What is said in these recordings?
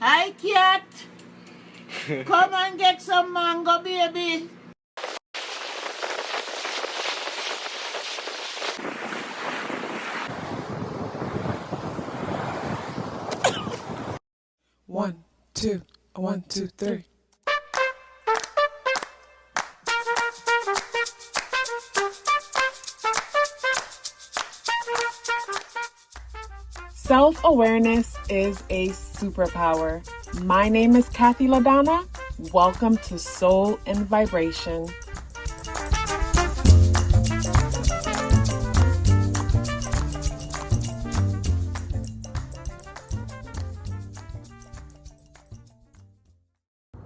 Hi, cat. Come and get some mango, baby. One, two, 1, 2, 3. Self-awareness is a superpower. My name is KathyLaDonna. Welcome to Soul and Vibration.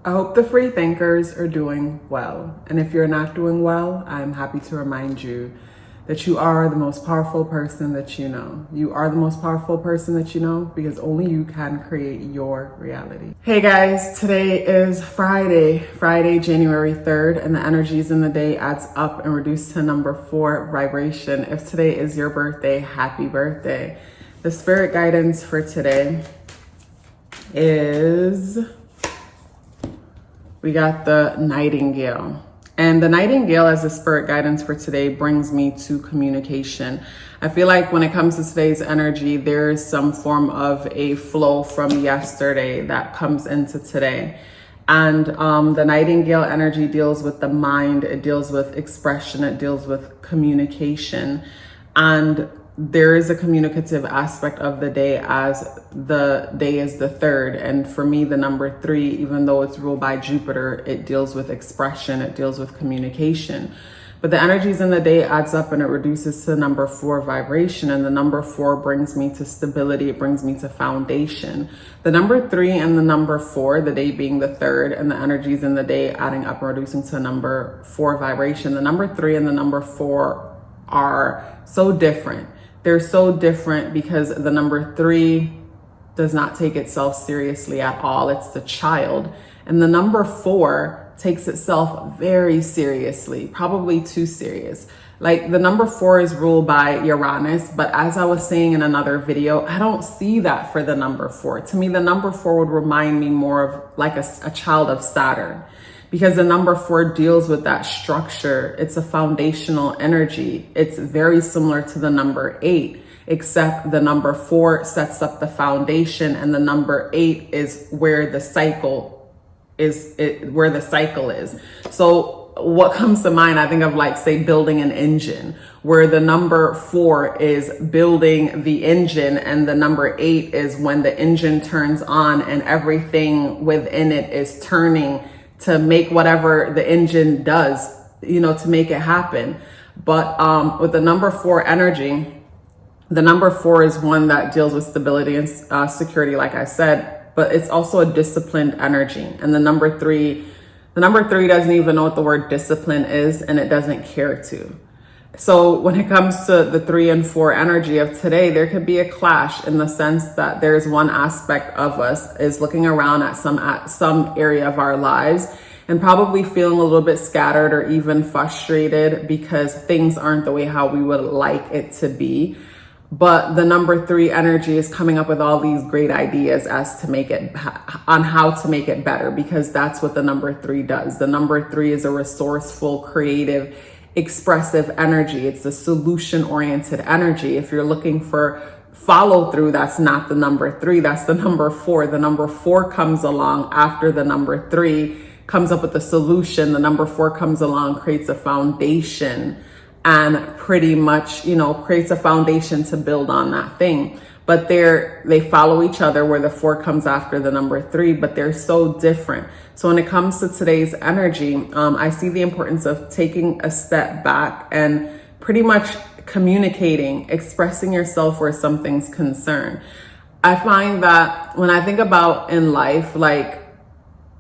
I hope the free thinkers are doing well. And if you're not doing well, I'm happy to remind you that you are the most powerful person that you know. You are the most powerful person that you know because only you can create your reality. Hey guys, today is Friday, January 3rd, and the energies in the day adds up and reduced to number 4 vibration. If today is your birthday, happy birthday. The spirit guidance for today is, we got the Nightingale. And the Nightingale as a spirit guidance for today brings me to communication. I feel like when it comes to today's energy, there's some form of a flow from yesterday that comes into today. And the Nightingale energy deals with the mind, it deals with expression, it deals with communication. And there is a communicative aspect of the day as the day is the 3rd. And for me, the number 3, even though it's ruled by Jupiter, it deals with expression, it deals with communication. But the energies in the day adds up and it reduces to number 4 vibration. And the number 4 brings me to stability, it brings me to foundation. The number 3 and the number 4, the day being the 3rd, and the energies in the day adding up and reducing to number 4 vibration. The number 3 and the number 4 are so different. They're so different because the number 3 does not take itself seriously at all. It's the child. And the number 4 takes itself very seriously, probably too serious. Like the number 4 is ruled by Uranus, but as I was saying in another video, I don't see that for the number 4. To me, the number 4 would remind me more of like a child of Saturn. Because the number 4 deals with that structure. It's a foundational energy. It's very similar to the number 8, except the number 4 sets up the foundation and the number 8 is where the cycle is. So what comes to mind, I think of like, say, building an engine, where the number 4 is building the engine and the number 8 is when the engine turns on and everything within it is turning to make whatever the engine does, to make it happen. But with the number 4 energy, the number 4 is one that deals with stability and security, like I said, but it's also a disciplined energy. And the number 3 doesn't even know what the word discipline is, and it doesn't care to. So when it comes to the 3 and 4 energy of today, there could be a clash in the sense that there's one aspect of us is looking around at some area of our lives and probably feeling a little bit scattered or even frustrated because things aren't the way how we would like it to be. But the number 3 energy is coming up with all these great ideas as to make it on how to make it better, because that's what the number 3 does. The number 3 is a resourceful, creative, expressive energy. It's a solution-oriented energy. If you're looking for follow through, that's not the number 3, that's the number 4. The number 4 comes along after the number 3, comes up with a solution. The number 4 comes along, creates a foundation, and pretty much, creates a foundation to build on that thing. But they follow each other, where the 4 comes after the number 3, but they're so different. So when it comes to today's energy, I see the importance of taking a step back and pretty much communicating, expressing yourself where something's concerned. I find that when I think about in life, like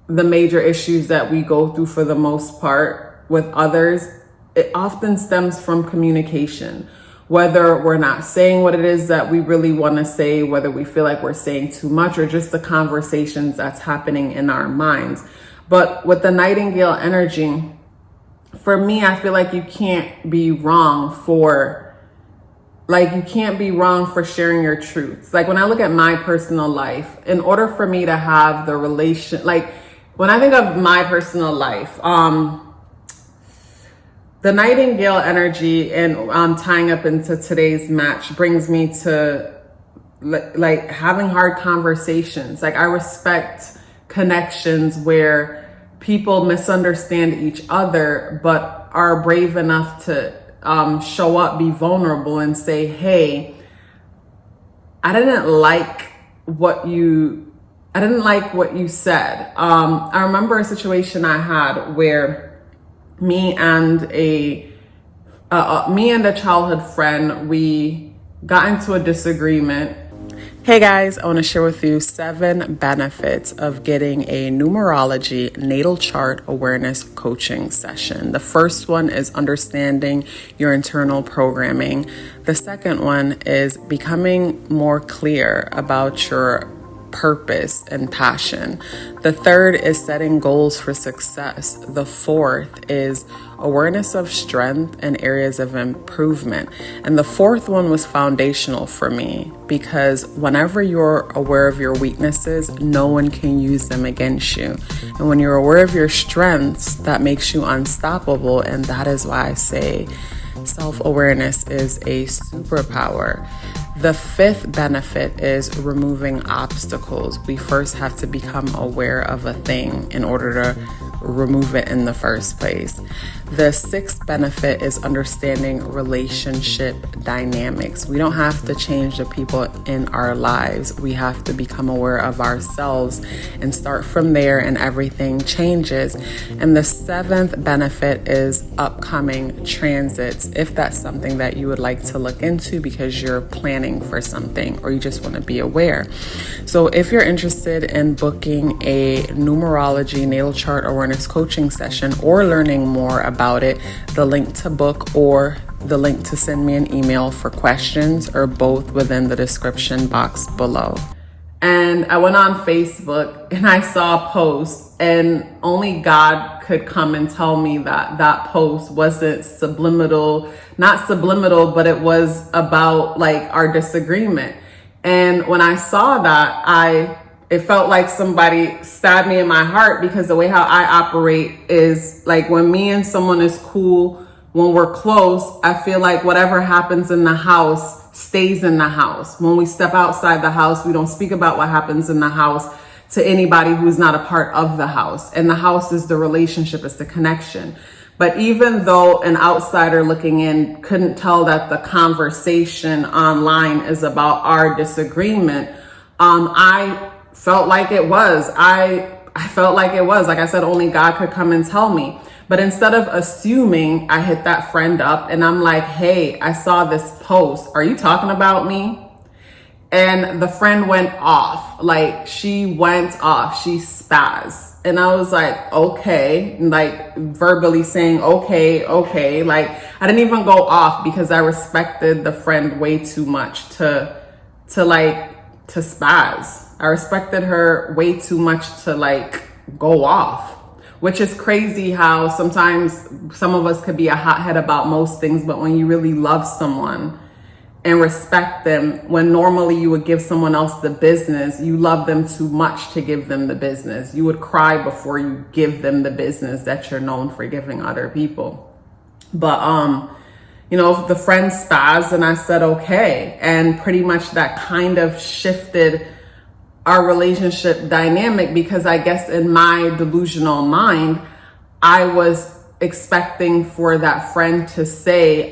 the major issues that we go through for the most part with others, it often stems from communication. Whether we're not saying what it is that we really want to say, whether we feel like we're saying too much, or just the conversations that's happening in our minds. But with the Nightingale energy, for me, I feel like you can't be wrong for like, you can't be wrong for sharing your truths. Like, when I look at my personal life, in order for me to have the relation, like, when I think of my personal life, the Nightingale energy and tying up into today's match brings me to like having hard conversations. Like, I respect connections where people misunderstand each other, but are brave enough to show up, be vulnerable, and say, hey, I didn't like what you said. I remember a situation I had where me and a childhood friend, we got into a disagreement. Hey guys, I want to share with you 7 benefits of getting a numerology natal chart awareness coaching session. The first one is understanding your internal programming. The second one is becoming more clear about your purpose and passion. The third is setting goals for success. The fourth is awareness of strength and areas of improvement. And the fourth one was foundational for me because whenever you're aware of your weaknesses, no one can use them against you. And when you're aware of your strengths, that makes you unstoppable. And that is why I say self-awareness is a superpower. The fifth benefit is removing obstacles. We first have to become aware of a thing in order to remove it in the first place. The sixth benefit is understanding relationship dynamics. We don't have to change the people in our lives. We have to become aware of ourselves and start from there, and everything changes. And the seventh benefit is upcoming transits, if that's something that you would like to look into because you're planning for something or you just want to be aware. So if you're interested in booking a numerology natal chart awareness coaching session or learning more about it, the link to book or the link to send me an email for questions are both within the description box below. And I went on Facebook and I saw a post, and only God could come and tell me that that post wasn't not subliminal, but it was about like our disagreement. And when I saw that, it felt like somebody stabbed me in my heart, because the way how I operate is like, when me and someone is cool, when we're close, I feel like whatever happens in the house stays in the house. When we step outside the house, we don't speak about what happens in the house to anybody who's not a part of the house. And the house is the relationship, it's the connection. But even though an outsider looking in couldn't tell that the conversation online is about our disagreement, I felt like it was. I felt like it was. Like I said, only God could come and tell me. But instead of assuming, I hit that friend up and I'm like, hey, I saw this post. Are you talking about me? And the friend went off. Like, she went off. She spazzed. And I was like, okay, like verbally saying, okay. Like, I didn't even go off because I respected the friend way too much to spaz. I respected her way too much to like go off, which is crazy how sometimes some of us could be a hothead about most things, but when you really love someone and respect them, when normally you would give someone else the business, you love them too much to give them the business. You would cry before you give them the business that you're known for giving other people. But, the friend spazzed and I said, okay. And pretty much that kind of shifted our relationship dynamic, because I guess in my delusional mind, I was expecting for that friend to say, B,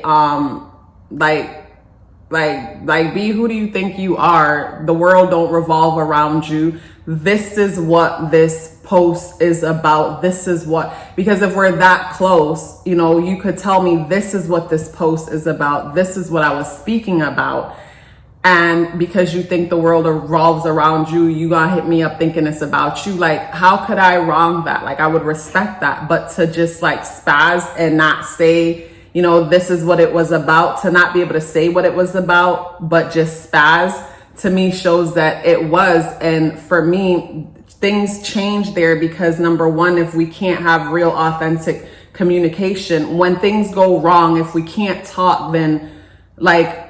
who do you think you are? The world don't revolve around you. This is what this post is about. Because if we're that close, you could tell me this is what this post is about. This is what I was speaking about. And because you think the world revolves around you, you gonna hit me up thinking it's about you. Like, how could I wrong that? Like, I would respect that, but to just like spaz and not say, this is what it was about, to not be able to say what it was about, but just spaz, to me shows that it was. And for me, things change there because number one, if we can't have real authentic communication, when things go wrong, if we can't talk, then like,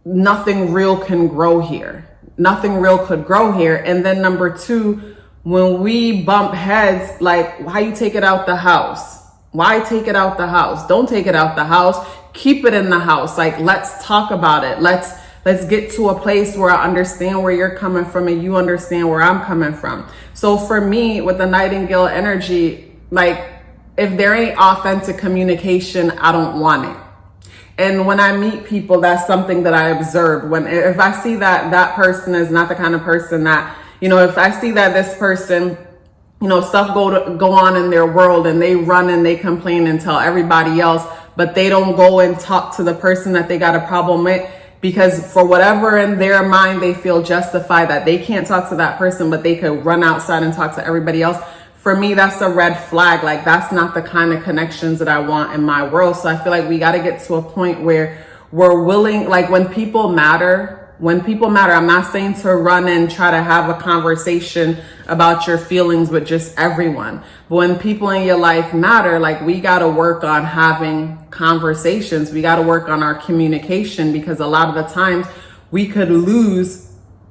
nothing real can grow here. Nothing real could grow here. And then number two, when we bump heads, like, why you take it out the house? Why take it out the house? Don't take it out the house. Keep it in the house. Like, let's talk about it. Let's get to a place where I understand where you're coming from and you understand where I'm coming from. So for me, with the Nightingale energy, like, if there ain't authentic communication, I don't want it. And when I meet people, that's something that I observe. If I see that that person is not the kind of person that, if I see that this person, stuff go on in their world and they run and they complain and tell everybody else, but they don't go and talk to the person that they got a problem with, because for whatever in their mind, they feel justified that they can't talk to that person, but they could run outside and talk to everybody else. For me, that's a red flag. Like, that's not the kind of connections that I want in my world. So I feel like we got to get to a point where we're willing, like, when people matter, I'm not saying to run and try to have a conversation about your feelings with just everyone. But when people in your life matter, like, we got to work on having conversations. We got to work on our communication, because a lot of the times we could lose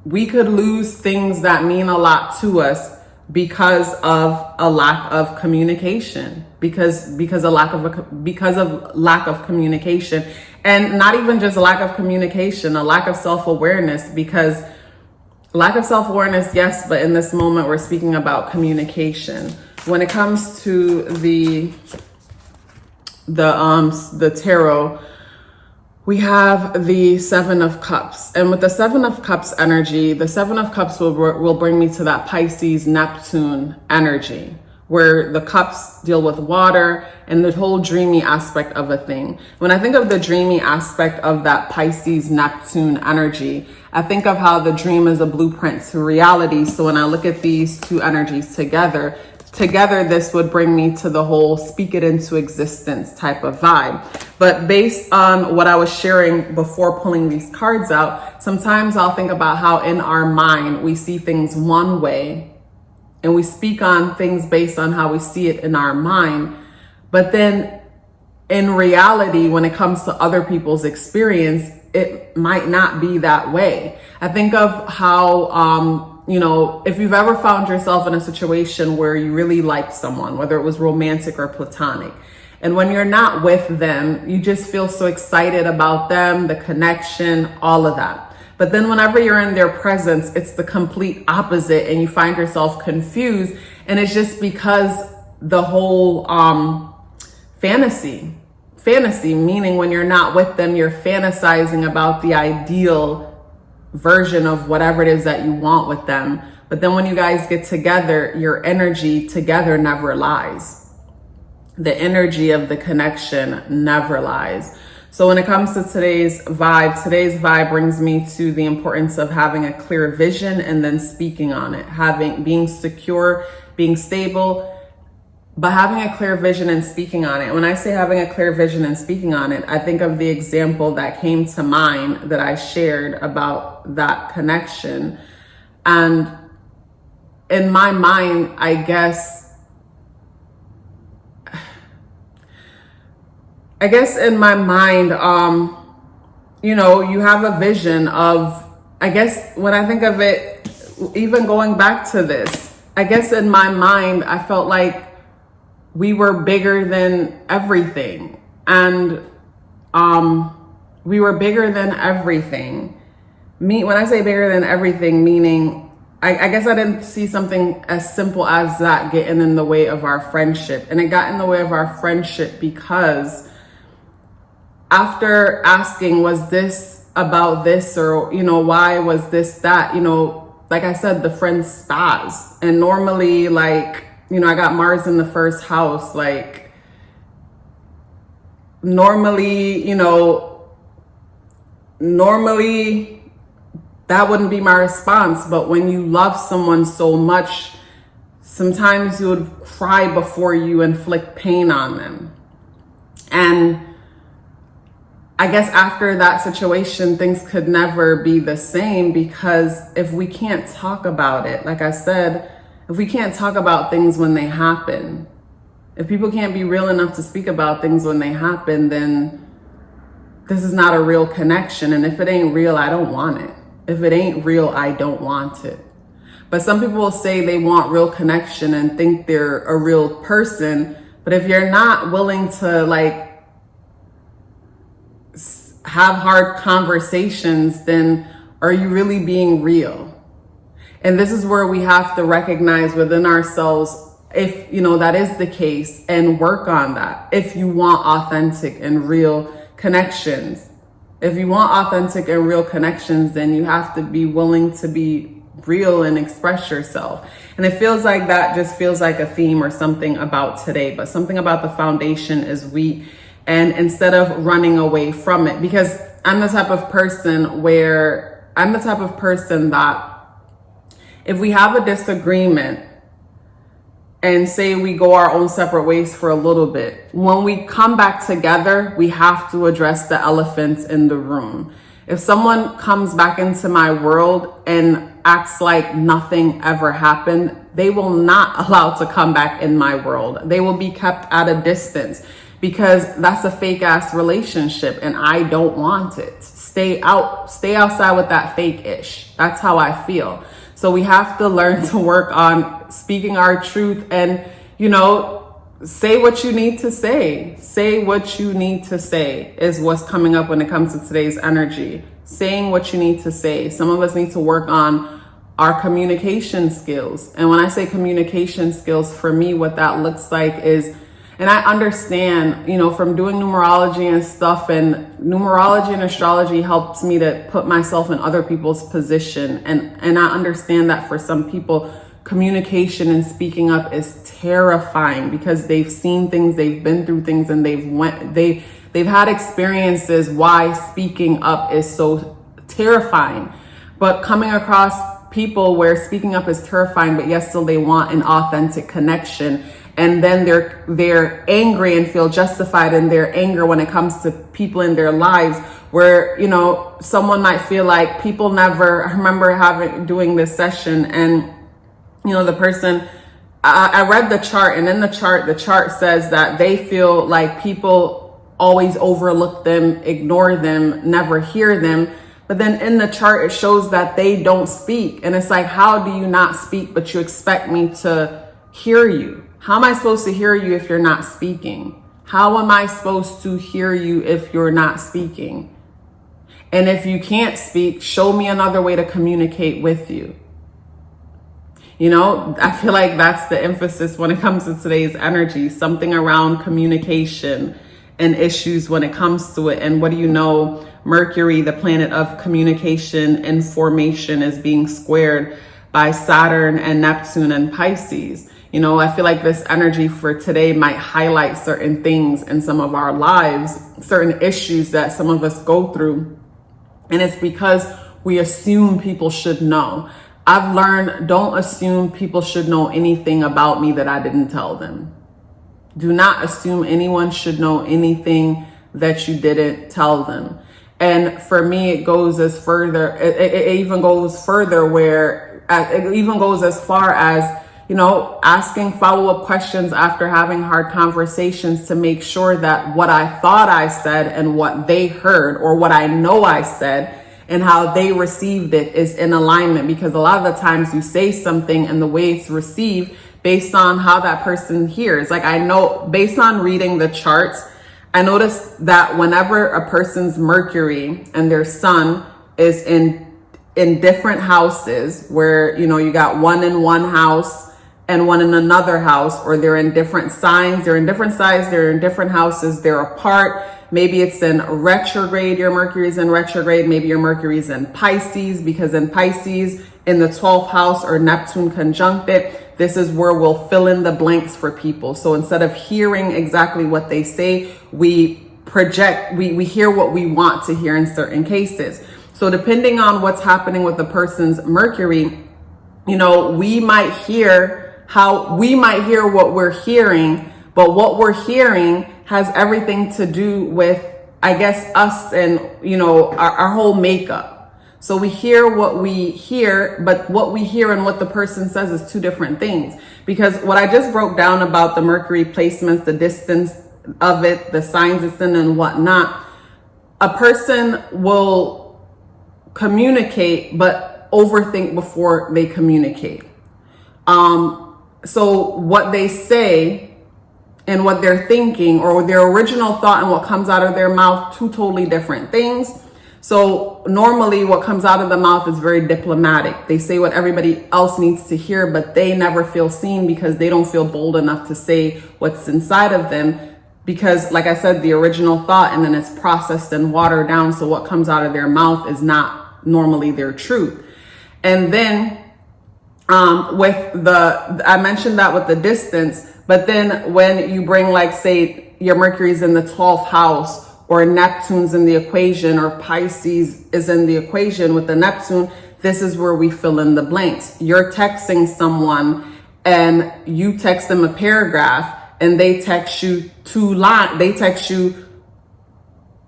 things that mean a lot to us because of a lack of communication, because of lack of communication. And not even just a lack of communication, a lack of self-awareness, because lack of self-awareness, yes, but in this moment we're speaking about communication. When it comes to the tarot, we have the Seven of Cups. And with the Seven of Cups energy, the Seven of Cups will bring me to that Pisces Neptune energy, where the cups deal with water and the whole dreamy aspect of a thing. When I think of the dreamy aspect of that Pisces Neptune energy, I think of how the dream is a blueprint to reality. So when I look at these two energies together, this would bring me to the whole speak it into existence type of vibe. But based on what I was sharing before pulling these cards out, sometimes I'll think about how in our mind we see things one way and we speak on things based on how we see it in our mind. But then in reality, when it comes to other people's experience, it might not be that way. I think of how, if you've ever found yourself in a situation where you really liked someone, whether it was romantic or platonic, and when you're not with them, you just feel so excited about them, the connection, all of that. But then whenever you're in their presence, it's the complete opposite and you find yourself confused. And it's just because the whole fantasy, meaning when you're not with them, you're fantasizing about the ideal version of whatever it is that you want with them. But then when you guys get together, your energy together never lies. The energy of the connection never lies. So when it comes to today's vibe brings me to the importance of having a clear vision and then speaking on it, being secure, being stable, but having a clear vision and speaking on it. When I say having a clear vision and speaking on it, I think of the example that came to mind that I shared about that connection. And in my mind, I guess in my mind, you have a vision of, I guess when I think of it, even going back to this, I guess in my mind, I felt like we were bigger than everything. And we were bigger than everything. When I say bigger than everything, meaning, I guess I didn't see something as simple as that getting in the way of our friendship. And it got in the way of our friendship because after asking, was this about this, or, why was this that, like I said, the friend spaz. And normally, like, I got Mars in the first house, like, normally that wouldn't be my response. But when you love someone so much, sometimes you would cry before you inflict pain on them. And I guess after that situation, things could never be the same, because if we can't talk about it, like I said, if we can't talk about things when they happen, if people can't be real enough to speak about things when they happen, then this is not a real connection. And if it ain't real, I don't want it. If it ain't real, I don't want it. But some people will say they want real connection and think they're a real person. But if you're not willing to like have hard conversations, then are you really being real? And this is where we have to recognize within ourselves, if that is the case, and work on that. If you want authentic and real connections, then you have to be willing to be real and express yourself. And it feels like that just feels like a theme or something about today, but something about the foundation is weak. And instead of running away from it, because I'm the type of person that if we have a disagreement and say we go our own separate ways for a little bit, when we come back together, we have to address the elephants in the room. If someone comes back into my world and acts like nothing ever happened, they will not allow to come back in my world. They will be kept at a distance, because that's a fake ass relationship and I don't want it. Stay outside with that fake ish. That's how I feel. So we have to learn to work on speaking our truth and, say what you need to say. Say what you need to say is what's coming up when it comes to today's energy. Saying what you need to say. Some of us need to work on our communication skills. And when I say communication skills, for me, what that looks like is, and I understand, from doing numerology and stuff, and numerology and astrology helps me to put myself in other people's position. And I understand that for some people, communication and speaking up is terrifying because they've seen things, they've been through things, and they've had experiences why speaking up is so terrifying. But coming across people where speaking up is terrifying, but yes, still they want an authentic connection. And then they're angry and feel justified in their anger when it comes to people in their lives where, someone might feel like people never, I remember doing this session and, the person, I read the chart, and in the chart says that they feel like people always overlook them, ignore them, never hear them. But then in the chart, it shows that they don't speak. And it's like, how do you not speak, but you expect me to hear you? How am I supposed to hear you if you're not speaking? How am I supposed to hear you if you're not speaking? And if you can't speak, show me another way to communicate with you. I feel like that's the emphasis when it comes to today's energy, something around communication and issues when it comes to it. And what do you know? Mercury, the planet of communication and formation, is being squared by Saturn and Neptune and Pisces. I feel like this energy for today might highlight certain things in some of our lives, certain issues that some of us go through. And it's because we assume people should know. I've learned, don't assume people should know anything about me that I didn't tell them. Do not assume anyone should know anything that you didn't tell them. And for me, it goes as further, it even goes further where it even goes as far as, asking follow-up questions after having hard conversations to make sure that what I thought I said and what they heard, or what I know I said and how they received it, is in alignment. Because a lot of the times you say something and the way it's received based on how that person hears. Like, I know based on reading the charts, I noticed that whenever a person's Mercury and their Sun is in different houses, where, you got one in one house and one in another house, or they're in different signs, they're in different houses, they're apart. Maybe it's in retrograde, your Mercury's in retrograde. Maybe your Mercury's in Pisces, because in Pisces, in the 12th house, or Neptune conjunct it, this is where we'll fill in the blanks for people. So instead of hearing exactly what they say, we project, we hear what we want to hear in certain cases. So depending on what's happening with the person's Mercury, we might hear what we're hearing, but what we're hearing has everything to do with, I guess, us and, our whole makeup. So we hear what we hear, but what we hear and what the person says is two different things. Because what I just broke down about the Mercury placements, the distance of it, the signs it's in and whatnot, a person will communicate, but overthink before they communicate. So what they say and what they're thinking, or their original thought and what comes out of their mouth, two totally different things. So normally what comes out of the mouth is very diplomatic. They say what everybody else needs to hear, but they never feel seen because they don't feel bold enough to say what's inside of them. Because like I said, the original thought, and then it's processed and watered down. So what comes out of their mouth is not normally their truth. And then I mentioned that with the distance, but then when you bring, like, say your Mercury's in the 12th house, or Neptune's in the equation, or Pisces is in the equation with the Neptune, this is where we fill in the blanks. You're texting someone and you text them a paragraph and they text you they text you,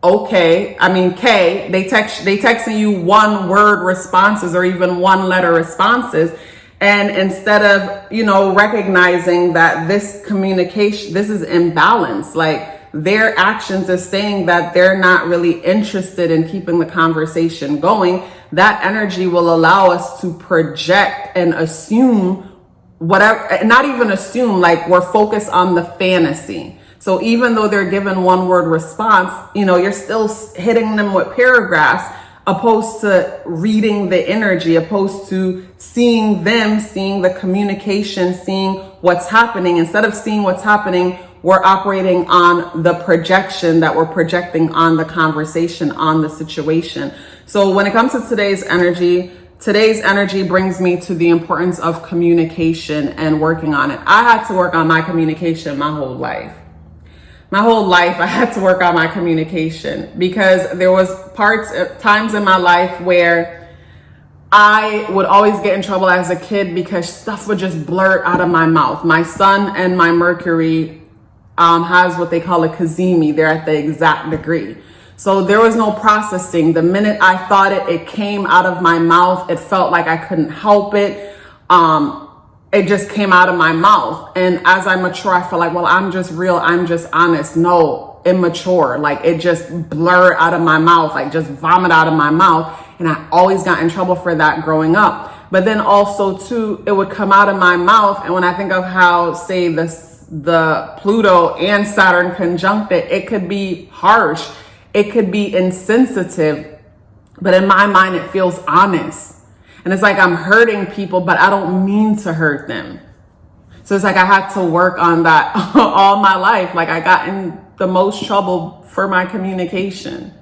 okay, I mean, K, they texting you one word responses or even one letter responses. And instead of, recognizing that this communication, this is imbalance, like, their actions is saying that they're not really interested in keeping the conversation going, that energy will allow us to project and assume whatever, not even assume, like, we're focused on the fantasy. So even though they're given one word response, you're still hitting them with paragraphs, opposed to reading the energy, opposed to seeing the communication, seeing what's happening. Instead of seeing what's happening, we're operating on the projection that we're projecting on the conversation, on the situation. So when it comes to today's energy brings me to the importance of communication and working on it. I had to work on my communication my whole life. I had to work on my communication because there was times in my life where I would always get in trouble as a kid because stuff would just blurt out of my mouth. My sun and my Mercury has what they call a Kazemi. They're at the exact degree. So there was no processing. The minute I thought it came out of my mouth. It felt like I couldn't help it. It just came out of my mouth. And as I mature, I feel like, well, I'm just real. I'm just honest. No, immature. Like, it just blurred out of my mouth, like just vomit out of my mouth. And I always got in trouble for that growing up. But then also too, it would come out of my mouth. And when I think of how, say, the Pluto and Saturn conjunct it could be harsh. It could be insensitive. But in my mind, it feels honest. And it's like I'm hurting people, but I don't mean to hurt them. So it's like I had to work on that all my life. Like, I got in the most trouble for my communication.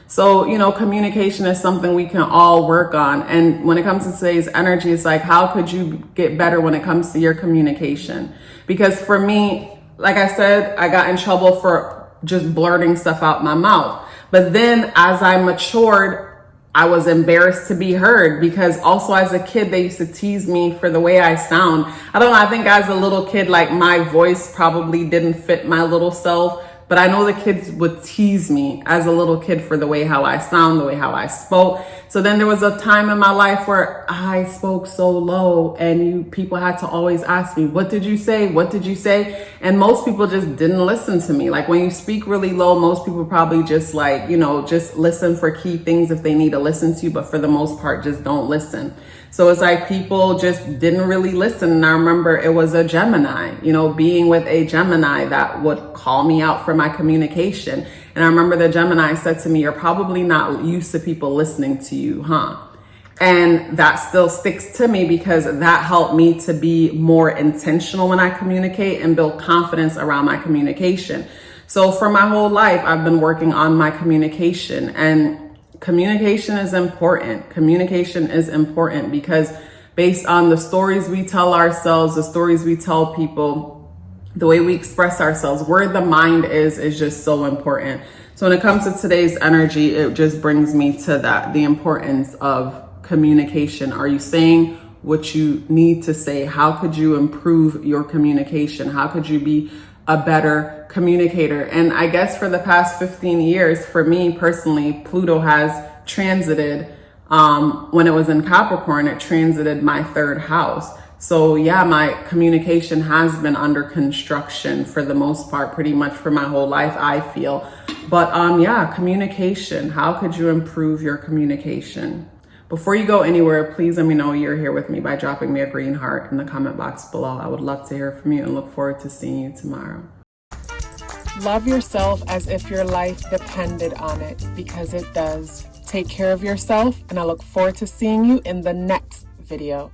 So, communication is something we can all work on. And when it comes to today's energy, it's like, how could you get better when it comes to your communication? Because for me, like I said, I got in trouble for just blurting stuff out my mouth. But then as I matured, I was embarrassed to be heard, because also as a kid, they used to tease me for the way I sound. I don't know. I think as a little kid, like, my voice probably didn't fit my little self, but I know the kids would tease me as a little kid for the way how I sound, the way how I spoke. So then there was a time in my life where I spoke so low, and people had to always ask me, what did you say? What did you say? And most people just didn't listen to me. Like, when you speak really low, most people probably just just listen for key things if they need to listen to you, but for the most part, just don't listen. So it's like people just didn't really listen. And I remember it was a Gemini, being with a Gemini that would call me out for my communication. And I remember the Gemini said to me, you're probably not used to people listening to you, huh? And that still sticks to me, because that helped me to be more intentional when I communicate and build confidence around my communication. So for my whole life, I've been working on my communication, and communication is important. Communication is important because based on the stories we tell ourselves, the stories we tell people, the way we express ourselves, where the mind is just so important. So when it comes to today's energy, it just brings me to that, the importance of communication. Are you saying what you need to say? How could you improve your communication? How could you be a better communicator? And I guess for the past 15 years, for me personally, Pluto has transited, when it was in Capricorn, it transited my third house. So yeah, my communication has been under construction for the most part, pretty much for my whole life, I feel. But yeah, communication. How could you improve your communication? Before you go anywhere, please let me know you're here with me by dropping me a green heart in the comment box below. I would love to hear from you and look forward to seeing you tomorrow. Love yourself as if your life depended on it, because it does. Take care of yourself, and I look forward to seeing you in the next video.